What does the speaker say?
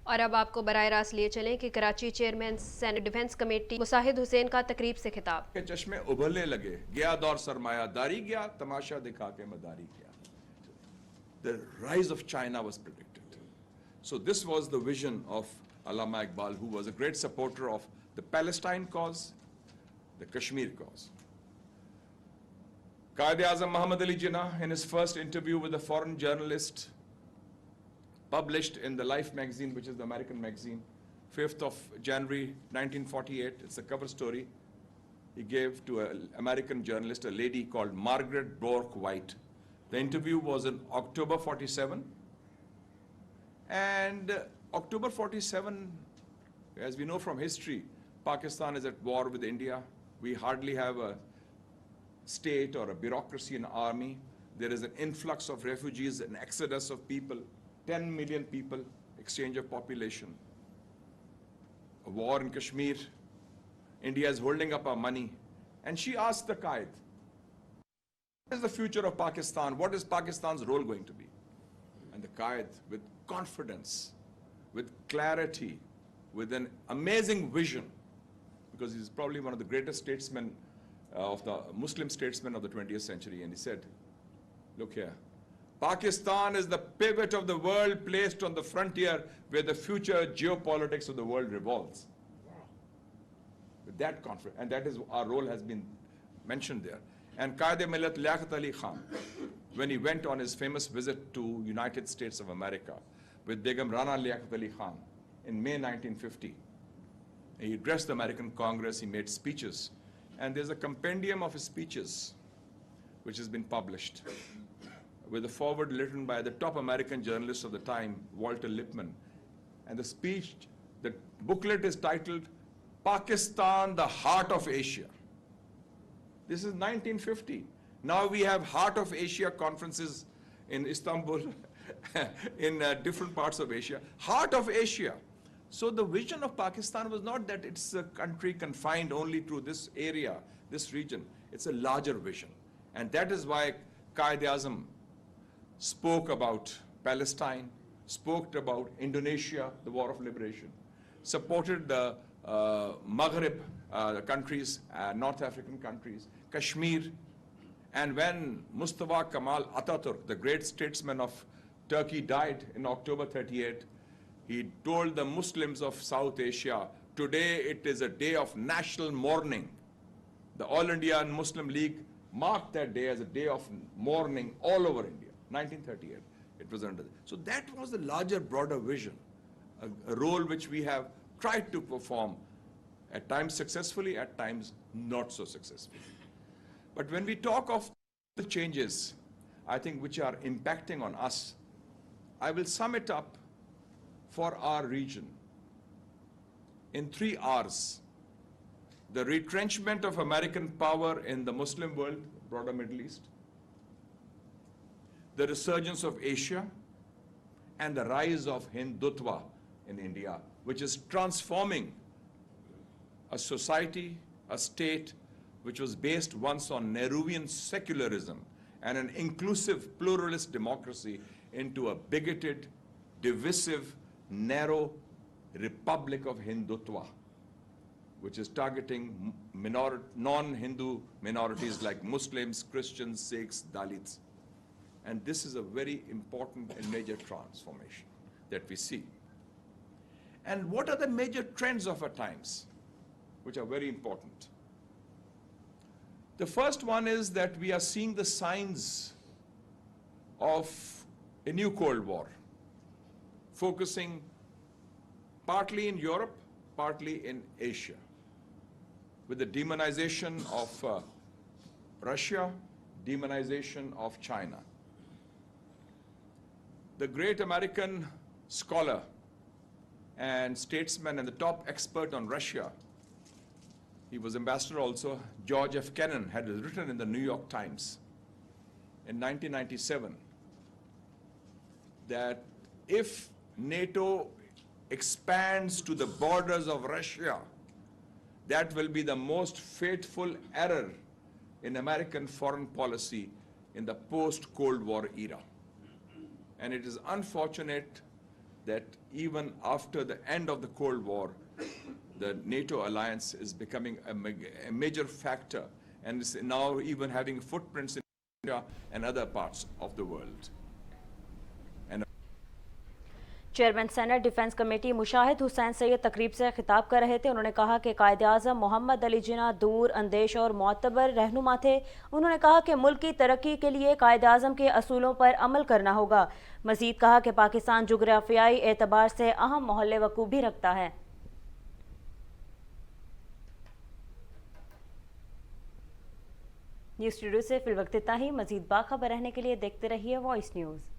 और अब आपको बराह रास्त लिए चलें कि Karachi chairman senate defence committee Mushahid Hussain का तकरीब से खिताब। के चश्मे उभरने लगे, गया दौर सरमायादारी गया, तमाशा दिखा के मदारी गया. The rise of China was predicted. So this was the vision of Allama Iqbal, who was a great supporter of the Palestine cause, the Kashmir cause. Quaid-e-Azam Muhammad Ali Jinnah, in his first interview with a foreign journalist, published in the Life magazine, which is the American magazine, 5th of January 1948, it's a cover story. He gave to an American journalist, a lady called Margaret Bork White. The interview was in October 47. And October 47, as we know from history, Pakistan is at war with India. We hardly have a state or a bureaucracy, an army. There is an influx of refugees, an exodus of people, 10 million people, exchange of population. A war in Kashmir. India is holding up our money. And she asked the Quaid, what is the future of Pakistan? What is Pakistan's role going to be? And the Quaid, with confidence, with clarity, with an amazing vision, because he's probably one of the greatest statesmen of the Muslim statesmen of the 20th century, and he said, look here, Pakistan is the pivot of the world placed on the frontier where the future geopolitics of the world revolves. With that confidence, and that is our role has been mentioned there. And Qaid-e-Millat Liaquat Ali Khan, when he went on his famous visit to United States of America with Begum Rana Liaquat Ali Khan in May 1950, he addressed the American Congress, he made speeches, and there's a compendium of his speeches which has been published with a foreword written by the top American journalist of the time, Walter Lippmann. And the speech, the booklet is titled, Pakistan, the Heart of Asia. This is 1950. Now we have Heart of Asia conferences in Istanbul, in different parts of Asia. Heart of Asia. So the vision of Pakistan was not that it's a country confined only to this area, this region. It's a larger vision. And that is why Quaid-e-Azam spoke about Palestine, spoke about Indonesia, the War of Liberation, supported the Maghreb countries, North African countries, Kashmir. And when Mustafa Kemal Atatürk, the great statesman of Turkey, died in October 38, he told the Muslims of South Asia, today it is a day of national mourning. The All India Muslim League marked that day as a day of mourning all over India. 1938, it was under. So that was the larger, broader vision, a role which we have tried to perform, at times successfully, at times not so successfully. But when we talk of the changes, I think, which are impacting on us, I will sum it up for our region in 3 R's. The retrenchment of American power in the Muslim world, broader Middle East, the resurgence of Asia, and the rise of Hindutva in India, which is transforming a society, a state, which was based once on Nehruvian secularism and an inclusive pluralist democracy into a bigoted, divisive, narrow republic of Hindutva, which is targeting non-Hindu minorities like Muslims, Christians, Sikhs, Dalits. And this is a very important and major transformation that we see. And what are the major trends of our times, which are very important? The first one is that we are seeing the signs of a new Cold War, focusing partly in Europe, partly in Asia, with the demonization of Russia, demonization of China. The great American scholar and statesman and the top expert on Russia, he was ambassador also, George F. Kennan, had written in the New York Times in 1997 that if NATO expands to the borders of Russia, that will be the most fateful error in American foreign policy in the post-Cold War era. And it is unfortunate that even after the end of the Cold War, the NATO alliance is becoming a major factor and is now even having footprints in India and other parts of the world. Chairman senate defence committee Mushahid Hussain से ये तकरीब से खिताब कर रहे थे। उन्होंने कहा कि कायदे आज़म मोहम्मद अली जिन्ना दूर अंदेश और मोतबर रहनुमा थे। उन्होंने कहा कि मुल्क की तरक्की के लिए कायदे आज़म के असूलों पर अमल करना होगा। मजीद कहा कि पाकिस्तान जोग्राफियाई एतबार से अहम मोहल्ले वकूफ़ भी रखता है। न्यूज़ स्टूडियो से फिल वक्त इतना ही। मजीद बाखबर रहने के लिए देखते रहिए वॉइस न्यूज़।